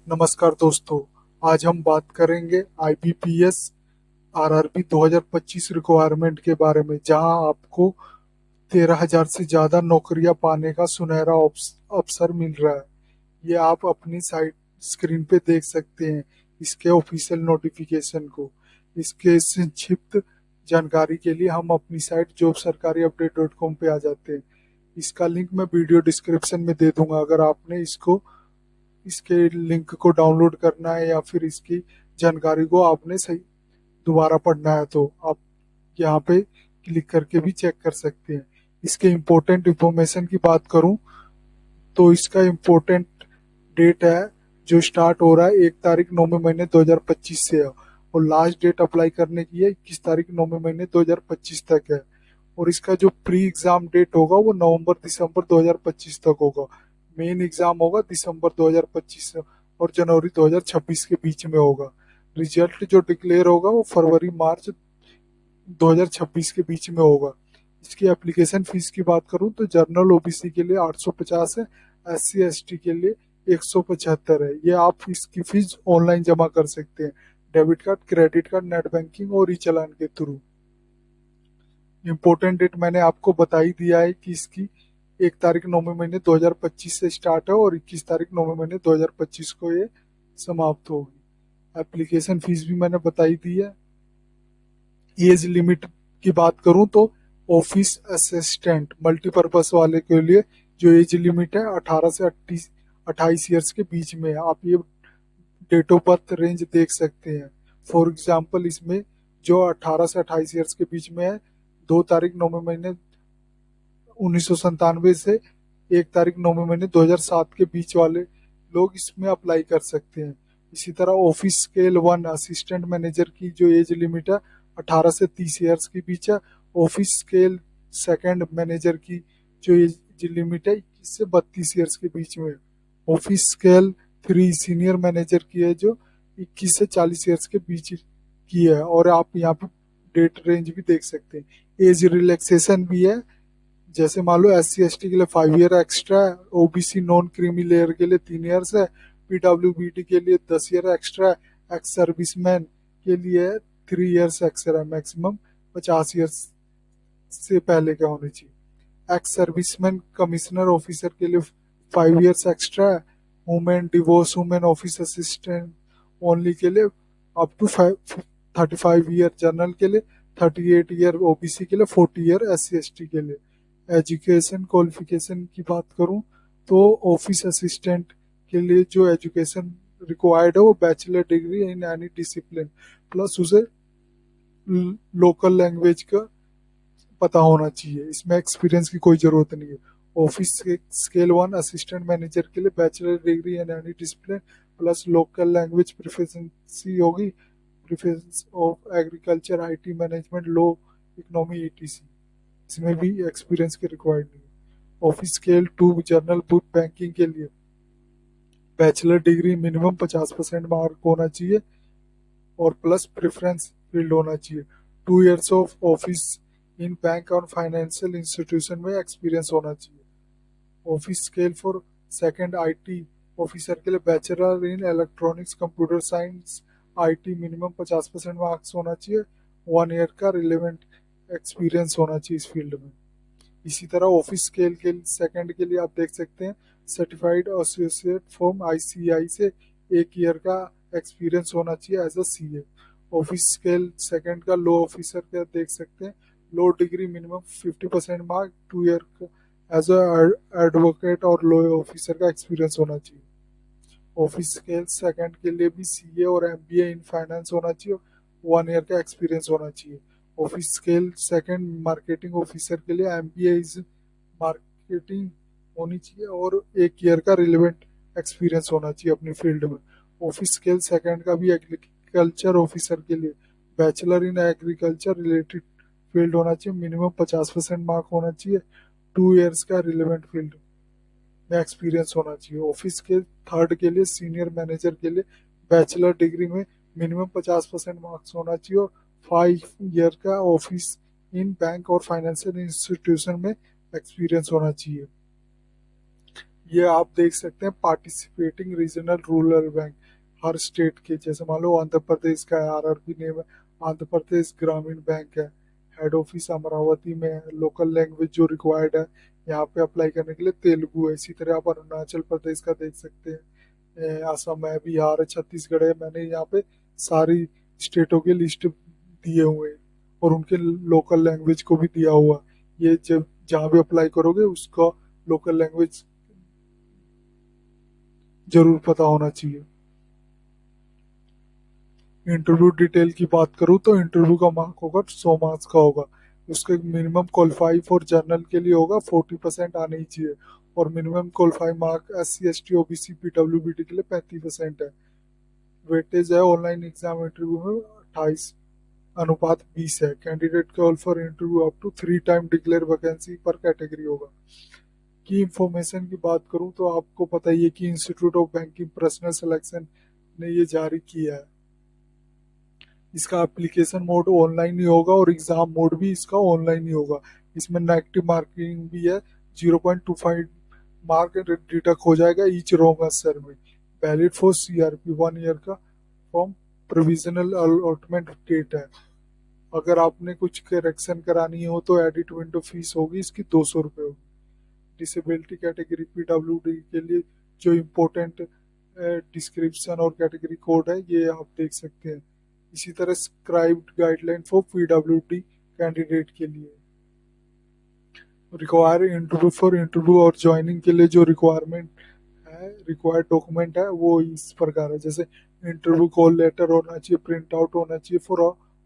नमस्कार दोस्तों। आज हम बात करेंगे आईबीपीएस आरआरबी 2025 रिक्वायरमेंट के बारे में, जहां आपको 13,000 से ज़्यादा नौकरियां पाने का सुनहरा अवसर मिल रहा है। ये आप अपनी साइट स्क्रीन पे देख सकते हैं इसके ऑफिशियल नोटिफिकेशन को। इसके संक्षिप्त जानकारी के लिए हम अपनी साइट jobsarkariupdate.com पे आ जाते हैं। इसका लिंक मैं वीडियो डिस्क्रिप्शन में दे दूंगा। अगर आपने इसके लिंक को डाउनलोड करना है या फिर इसकी जानकारी को आपने सही दोबारा पढ़ना है तो आप यहाँ पे क्लिक करके भी चेक कर सकते हैं। इसके इम्पोर्टेंट इंफॉर्मेशन की बात करूं तो इसका इम्पोर्टेंट डेट है जो स्टार्ट हो रहा है 1 तारीख 9वें महीने 2025 से है, और लास्ट डेट अप्लाई करने की है 21 तारीख 9वें महीने 2025 तक है। और इसका जो प्री एग्जाम डेट होगा वो नवंबर दिसंबर 2025 तक होगा। मेन एग्जाम होगा दिसंबर 2025 और जनवरी 2026 के बीच में होगा। रिजल्ट जो डिक्लेयर होगा वो फरवरी मार्च 2026 के बीच में होगा। इसकी एप्लीकेशन फीस की बात करूं तो जनरल ओबीसी के लिए 850 है, SC ST के लिए 175 है। ये आप इसकी फीस ऑनलाइन जमा कर सकते हैं, debit card, credit card, net banking और ई चालान के थ्रू। इम्पोर्टेंट डेट मैंने आपको बता ही दिया है कि इसकी 1 तारीख 9वें महीने 2025 से स्टार्ट है और 21 तारीख 9वें महीने 2025 को ये समाप्त होगी। एप्लीकेशन फीस भी मैंने बताई दी है। एज लिमिट की बात करूं तो ऑफिस असिस्टेंट मल्टीपर्पज वाले के लिए जो एज लिमिट है 18 से 28 ईयर्स के बीच में है। आप ये डेट ऑफ बर्थ रेंज देख सकते हैं। फॉर एग्जाम्पल इसमें जो 18 से 28 ईयर्स के बीच में है 2 तारीख 9वें महीने 1997 से 1 तारीख 9वें महीने 2007 के बीच वाले लोग इसमें अप्लाई कर सकते हैं। इसी तरह ऑफिस स्केल 1 असिस्टेंट मैनेजर की जो एज लिमिट है 18 से 30 ईयर्स के बीच है। ऑफिस स्केल सेकंड मैनेजर की जो एज लिमिट है 21 से 32 ईयर्स के बीच में है। ऑफिस स्केल 3 सीनियर मैनेजर की है जो 21 से 40 ईयर्स के बीच की है। और आप यहाँ पे डेट रेंज भी देख सकते हैं। एज रिलैक्सेशन भी है, जैसे मान लो SC ST के लिए 5 ईयर एक्स्ट्रा है, OBC नॉन क्रीमी लेयर के लिए 3 ईयर्स है, PWBD के लिए 10 ईयर एक्स्ट्रा है, एक्स सर्विसमैन के लिए 3 ईयर्स एक्स्ट्रा है। मैक्सिमम 50 ईयर्स से पहले का होनी चाहिए। एक्स सर्विसमैन कमिश्नर ऑफिसर के लिए 5 ईयर्स एक्स्ट्रा है। Women divorce women office assistant only के लिए अप टू 35 ईयर, जनरल के लिए 38 ईयर, OBC के लिए 40 ईयर, SC ST के लिए। एजुकेशन क्वालिफिकेशन की बात करूं तो ऑफिस असिस्टेंट के लिए जो एजुकेशन रिक्वायर्ड है वो bachelor degree in any discipline plus उसे लोकल लैंग्वेज का पता होना चाहिए। इसमें एक्सपीरियंस की कोई जरूरत नहीं है। ऑफिस स्केल 1 असिस्टेंट मैनेजर के लिए bachelor degree in any discipline plus local language proficiency होगी। Preference of agriculture, IT management, law, economy, ETC। इसमें भी एक्सपीरियंस की रिक्वायर्ड नहीं है। Office scale 2 general book banking के लिए बैचलर डिग्री मिनिमम 50% मार्क होना चाहिए और प्लस प्रेफरेंस फील्ड होना चाहिए। 2 years of office in bank और फाइनेंशियल इंस्टीट्यूशन में एक्सपीरियंस होना चाहिए। Office scale for second IT officer के लिए bachelor in electronics computer science IT minimum 50% marks होना चाहिए। 1 ईयर का रिलेवेंट एक्सपीरियंस होना चाहिए इस फील्ड में। इसी तरह ऑफिस स्केल के सेकंड के लिए आप देख सकते हैं सर्टिफाइड एसोसिएट फॉर्म ICAI से 1 ईयर का एक्सपीरियंस होना चाहिए as a CA। Office scale second का लॉ ऑफिसर का देख सकते हैं, law degree minimum 50% mark, 2 year का एज अ एडवोकेट और लॉ ऑफिसर का एक्सपीरियंस होना चाहिए। ऑफिस स्केल सेकंड के लिए भी CA और MBA इन फाइनेंस होना चाहिए, 1 ईयर का एक्सपीरियंस होना चाहिए। Office scale second marketing officer के लिए MBA इज मार्केटिंग होनी चाहिए और 1 ईयर का रिलेवेंट एक्सपीरियंस होना चाहिए अपनी फील्ड में। ऑफिस स्केल सेकंड का भी एग्रीकल्चर ऑफिसर के लिए bachelor in agriculture related field होना चाहिए, मिनिमम 50% मार्क होना चाहिए, 2 ईयर्स का रिलेवेंट फील्ड में एक्सपीरियंस होना चाहिए। ऑफिस के थर्ड के लिए सीनियर मैनेजर के लिए बैचलर डिग्री में मिनिमम 50% मार्क्स होना चाहिए और 5 ईयर का ऑफिस इन बैंक और फाइनेंशियल इंस्टीट्यूशन में एक्सपीरियंस होना चाहिए। ये आप देख सकते हैं पार्टिसिपेटिंग रीजनल रूरल बैंक, हर स्टेट के, जैसे मान लो आंध्र प्रदेश का है, आरआरबी नेम है, आंध्र प्रदेश ग्रामीण बैंक है, हेड ऑफिस अमरावती में है, लोकल लैंग्वेज जो रिक्वायर्ड है यहाँ पे अप्लाई करने के लिए तेलुगु है। इसी तरह आप अरुणाचल प्रदेश का देख सकते हैं, असम है, बिहार है, छत्तीसगढ़ है। मैंने यहाँ पे सारी स्टेटों के लिस्ट दिए हुए हैं और उनके लोकल लैंग्वेज को भी दिया हुआ। ये जब जहाँ भी अप्लाई करोगे उसका लोकल लैंग्वेज जरूर पता होना चाहिए। इंटरव्यू डिटेल की बात करूँ तो इंटरव्यू का मार्क होगा 100 मार्क्स का होगा। उसके मिनिमम क्वालिफाई फॉर जनरल के लिए होगा 40% आने ही चाहिए, और minimum qualify mark SC ST OBC PWBD के लिए 35% है। वेटेज है ऑनलाइन एग्जाम इंटरव्यू में 28:20 है। Candidate call for interview up to 3 time declare vacancy पर कैटेगरी होगा। की इंफॉर्मेशन की बात करूं तो आपको पता ही है कि institute of banking personal selection ने ये जारी किया है। इसका एप्लीकेशन मोड ऑनलाइन ही होगा और एग्जाम मोड भी इसका ऑनलाइन ही होगा। इसमें नेगेटिव मार्किंग भी है, 0.25 मार्क डिडक्ट हो जाएगा ईच रॉन्ग आंसर में। वैलिड फॉर CRP 1 ईयर का फ्रॉम प्रोविजनल अलॉटमेंट डेट है। अगर आपने कुछ करेक्शन करानी हो तो एडिट विंडो फीस होगी इसकी 200 रुपये होगी। डिसेबिलिटी कैटेगरी PWD के लिए जो इम्पोर्टेंट डिस्क्रिप्शन और कैटेगरी कोड है ये आप देख सकते हैं। इसी तरह scribed guideline for PWD candidate के लिए रिक्वायर इंटरव्यू फॉर इंटरव्यू और ज्वाइनिंग के लिए जो रिक्वायरमेंट है, रिक्वायर्ड डॉक्यूमेंट है वो इस प्रकार है। जैसे इंटरव्यू कॉल लेटर होना चाहिए, प्रिंट आउट होना चाहिए फॉर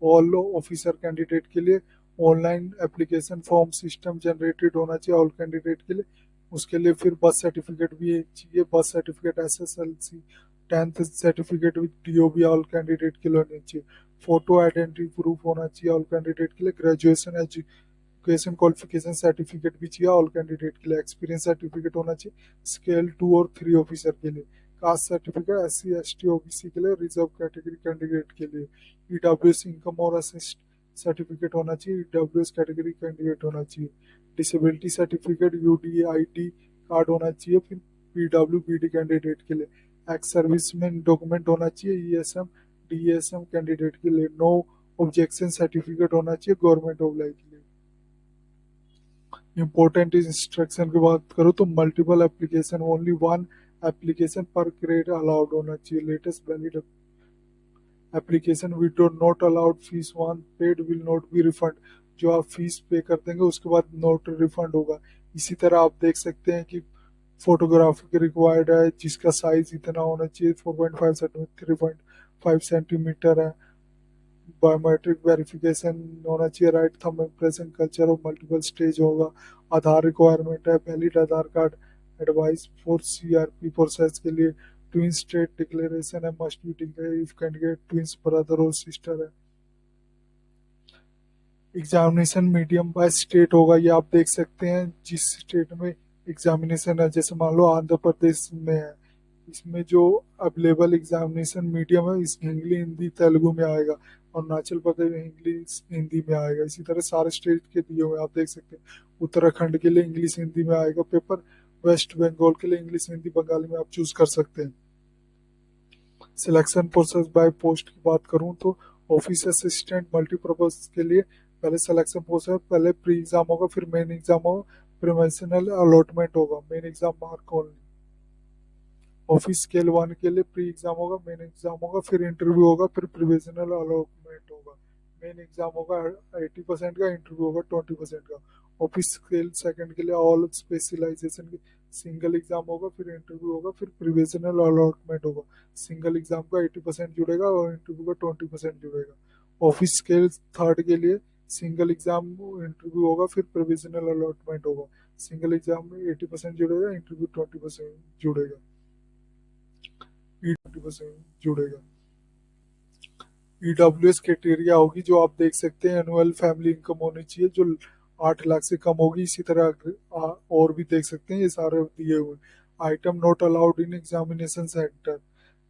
ऑल ऑफिसर कैंडिडेट के लिए, online application form system generated होना चाहिए ऑल कैंडिडेट के लिए। उसके लिए फिर बर्थ सर्टिफिकेट भी चाहिए, birth certificate SSLC 10th certificate with DOB all candidate के लिए होनी चाहिए। फोटो आइडेंटिटी प्रूफ होना चाहिए ऑल कैंडिडेट के लिए। ग्रेजुएशन एजुकेशन क्वालिफिकेशन सर्टिफिकेट भी चाहिए ऑल कैंडिडेट के लिए। एक्सपीरियंस सर्टिफिकेट होना चाहिए स्केल 2 और 3 ऑफिसर के लिए। Caste certificate SC ST OBC के लिए, रिजर्व कैटेगरी कैंडिडेट के लिए। EWS इनकम और असिस्ट सर्टिफिकेट होना चाहिए, EWS कैटेगरी कैंडिडेट होना चाहिए। डिसेबिलिटी सर्टिफिकेट UDID कार्ड होना चाहिए फिर PWBD कैंडिडेट के लिए। एक्स सर्विसमैन डॉक्यूमेंट होना चाहिए ESM DSM कैंडिडेट के लिए। नो ऑब्जेक्शन सर्टिफिकेट होना चाहिए गवर्नमेंट ऑफ के लिए। इम्पोर्टेंट इंस्ट्रक्शन की बात करूँ तो multiple application, only one application पर क्रेडिट अलाउड होना चाहिए। Latest valid application we do not allowed fees one paid will not be refund. जो आप फीस पे कर देंगे उसके बाद नॉट रिफंड होगा। इसी तरह आप देख सकते हैं कि फोटोग्राफी रिक्वायर्ड है जिसका साइज इतना होना चाहिए 4.5 सेंटीमीटर 3.5 सेंटीमीटर है। बायोमेट्रिक वेरिफिकेशन होना चाहिए, right thumb impression culture of multiple stage होगा। आधार रिक्वायरमेंट है, valid Aadhaar card. Advice for CRP process के लिए ट्विन स्टेट डिक्लेरेशन है, must be declare if candidate twins brother और सिस्टर है। एग्जामिनेशन मीडियम बाय स्टेट होगा, ये आप देख सकते हैं जिस स्टेट में एग्जामिनेशन है। जैसे मान लो आंध्र प्रदेश में है, इसमें जो अवेलेबल एग्जामिनेशन मीडियम है इस हिंदी हिंदी तेलुगु में आएगा, और अरुणाचल प्रदेश में इंग्लिश हिंदी में आएगा। इसी तरह सारे स्टेट के दिए हुए आप देख सकते हैं। उत्तराखंड के लिए इंग्लिश हिंदी में आएगा पेपर, वेस्ट बंगाल के लिए इंग्लिश हिंदी बंगाली में आप चूज कर सकते हैं। सिलेक्शन प्रोसेस बाय पोस्ट की बात करूं तो ऑफिस असिस्टेंट मल्टीपर्पज के लिए पहले सिलेक्शन प्रोसेस, पहले प्री एग्जाम होगा, फिर मेन एग्जाम होगा, प्रोफेशनल अलॉटमेंट होगा, main exam mark only. Office scale 1 के लिए प्री एग्जाम होगा, मेन एग्जाम होगा, फिर इंटरव्यू होगा, फिर प्रोविजनल अलॉटमेंट होगा। मेन एग्जाम होगा 80% का, इंटरव्यू होगा 20% का। ऑफिस स्केल 2 के लिए ऑल स्पेशलाइजेशन की सिंगल एग्जाम होगा, फिर इंटरव्यू होगा, फिर प्रोविजनल अलॉटमेंट होगा। सिंगल एग्जाम का 80% जुड़ेगा और इंटरव्यू का 20% जुड़ेगा। ऑफिस स्केल 3 के लिए सिंगल एग्जाम इंटरव्यू होगा, फिर प्रोविजनल अलॉटमेंट होगा। सिंगल एग्जाम में 80% जुड़ेगा, इंटरव्यू 20% जुड़ेगा, 20% जुड़ेगा। EWS क्राइटेरिया होगी जो आप देख सकते हैं, एनुअल फैमिली इनकम होनी चाहिए जो 8 लाख से कम होगी। इसी तरह और भी देख सकते हैं, ये सारे दिए हुए। Item not allowed in examination centre,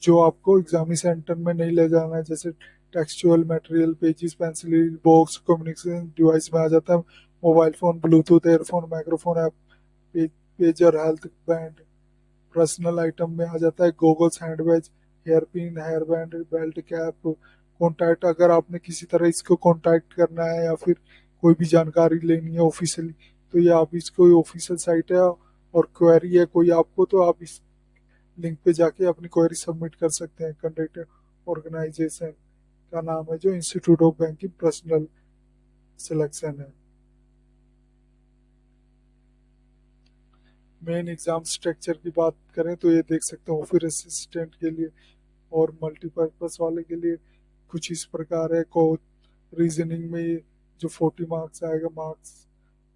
जो आपको एग्जामिनेशन सेंटर में नहीं ले जाना है, जैसे textual material, pages, pencil box, communication device में आ जाता है। Mobile phone, bluetooth earphone, microphone app, pager, health band, personal item में आ जाता है goggles, hand bag, hair pin, hair band, belt, cap. Contact, अगर आपने किसी तरह इसको कॉन्टैक्ट करना है या फिर कोई भी जानकारी लेनी है ऑफिशियली, तो ये आप इसको ऑफिशियल साइट है, और क्वेरी है कोई आपको, तो आप इस लिंक पे जाके अपनी क्वेरी सबमिट कर सकते हैं। कंडक्ट ऑर्गेनाइजेशन का नाम है जो institute of banking personal selection है। मेन एग्जाम स्ट्रक्चर की बात करें तो ये देख सकते हैं ऑफिस असिस्टेंट के लिए और मल्टीपर्पज वाले के लिए कुछ इस प्रकार है। को रीजनिंग में ये जो 40 मार्क्स आएगा, मार्क्स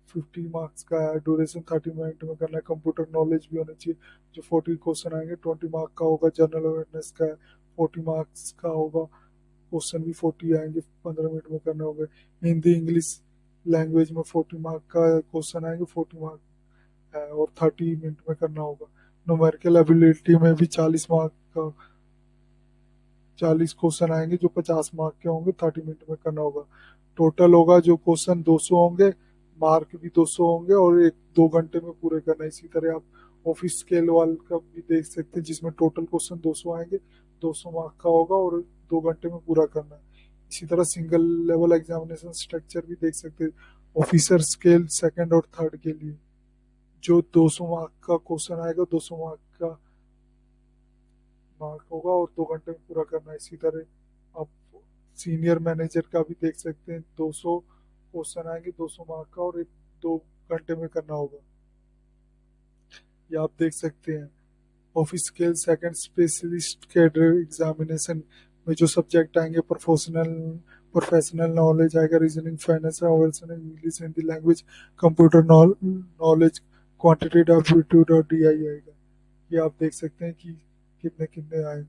50 मार्क्स का है, ड्यूरेशन 30 मिनट में करना है। कंप्यूटर नॉलेज भी होना चाहिए, जो 40 क्वेश्चन आएंगे 20 मार्क का होगा। जनरल अवेयरनेस का है, 40 मार्क्स का होगा, क्वेश्चन भी 40 आएंगे, 15 मिनट में करना होगा। हिंदी इंग्लिश लैंग्वेज में 40 मार्क का क्वेश्चन आएंगे, 40 मार्क है और 30 मिनट में करना होगा। न्यूमेरिकल एबिलिटी में भी 40 मार्क का 40 क्वेश्चन आएंगे जो 50 मार्क के होंगे, 30 मिनट में करना होगा। टोटल होगा जो क्वेश्चन 200 होंगे, मार्क भी 200 होंगे और एक 2 घंटे में पूरे करना है। इसी तरह आप ऑफिस स्केल वाल का भी देख सकते हैं जिसमें टोटल क्वेश्चन 200 आएंगे, 200 मार्क का होगा और 2 घंटे में पूरा करना है। इसी तरह सिंगल लेवल एग्जामिनेशन स्ट्रक्चर भी देख सकते हैं ऑफिसर स्केल सेकंड और थर्ड के लिए। जो 200 मार्क का क्वेश्चन आएगा, 200 मार्क का मार्क होगा और 2 घंटे में पूरा करना है। इसी तरह आप सीनियर मैनेजर का भी देख सकते हैं, 200 क्वेश्चन आएंगे, 200 मार्क का और 2 घंटे में करना होगा। ये आप देख सकते हैं office scale second specialist cadre examination में जो सब्जेक्ट आएंगे, प्रोफेशनल नॉलेज आएगा, reasoning, finance, English, Hindi language, computer knowledge, quantitative aptitude और डीआई आएगा। ये आप देख सकते हैं कि कितने कितने आए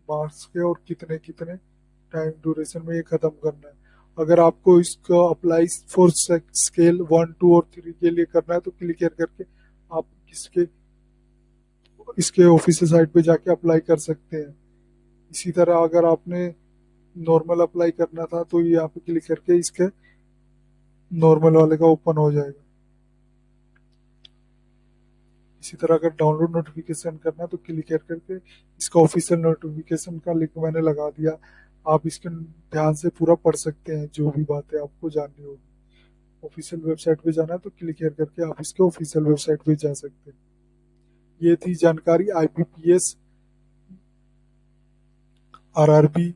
मार्क्स के और कितने कितने टाइम ड्यूरेशन में ये खत्म करना है। अगर आपको इसको अप्लाई फॉर स्केल 1, 2 और 3 के लिए करना है तो क्लिक करके आप इसके इसके ऑफिशियल साइट पे जाके अप्लाई कर सकते हैं। इसी तरह अगर आपने नॉर्मल अप्लाई करना था तो ये यहाँ पे क्लिक करके इसके नॉर्मल वाले का ओपन हो जाएगा। इसी तरह अगर डाउनलोड नोटिफिकेशन करना है तो क्लिक करके इसका ऑफिशियल नोटिफिकेशन का लिंक मैंने लगा दिया, आप इसके ध्यान से पूरा पढ़ सकते हैं जो भी बातें आपको जाननी होगी। ऑफिशियल वेबसाइट पे जाना है तो क्लिक करके आप इसके ऑफिशियल वेबसाइट पे जा सकते हैं। ये थी जानकारी IBPS RRB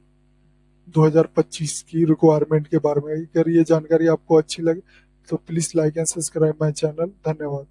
2025 की रिक्वायरमेंट के बारे में। अगर ये जानकारी आपको अच्छी लगे तो please like and subscribe my channel. धन्यवाद।